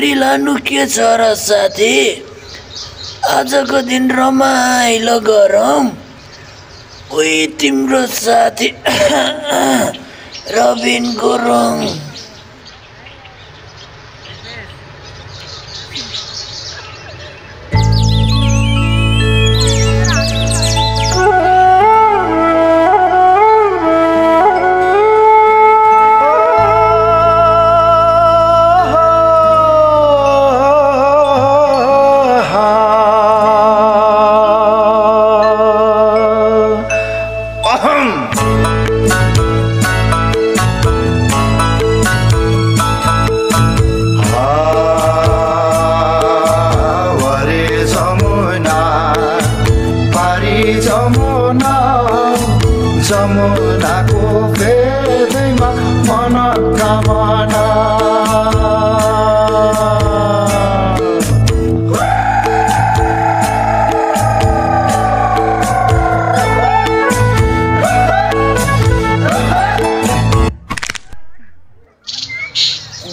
गरिलानु के छ र साथी आजको दिन रमाइलो गरौँ उही तिम्रो साथी रबिन गुरुङ जमुनाको फेदैमा मनोकामना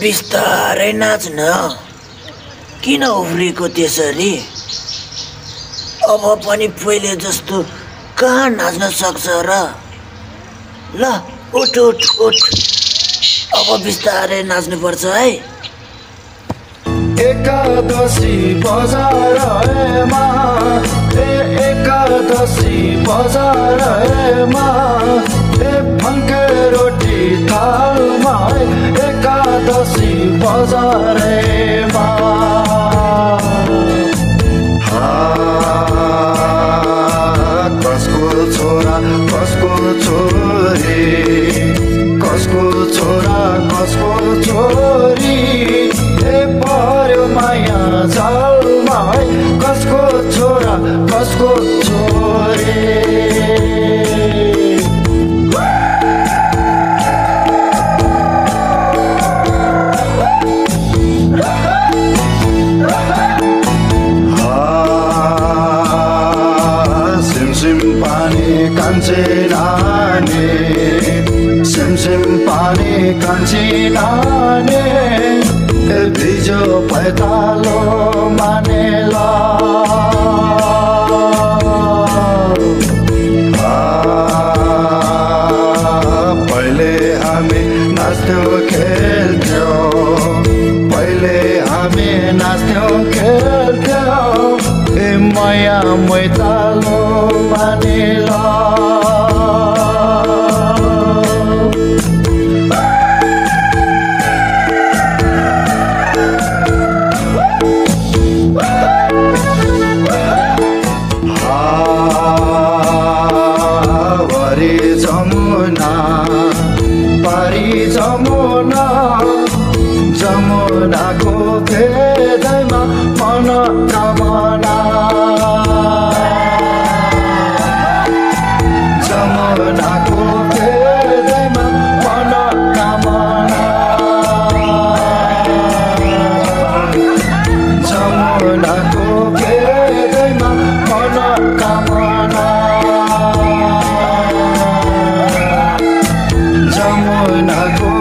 बिस्तारै नाच्न किन उफ्रिएको त्यसरी अब पनि पहिले जस्तो कहाँ नाच्न सक्छ र ल उठ उठ उठ अब बिस्तारै नाच्नुपर्छ है एकादशी बजारमा एकादशी बजारमा फङ्के रोटी थालमा एकादशी बजारमा कसको छोरा कसको छोरी कसको छोरा कसको छोरी पर्यो माया जालमा कसको छोरा कसको छोरी कान्छे नानी सिमसिम पानी कान्छी नानी भिजो पैतालो मानेला पहिले हामी नाच्थ्यौँ खेल्थ्यौँ पहिले हामी नाच्थ्यौँ खेल्थ्यौँ माया मैतालो मानेला जमुनाको फेदैमा मनोकामना जमुनाको फेदैमा मनोकामना जमुनाको फेदैमा मनोकामना जमुनाको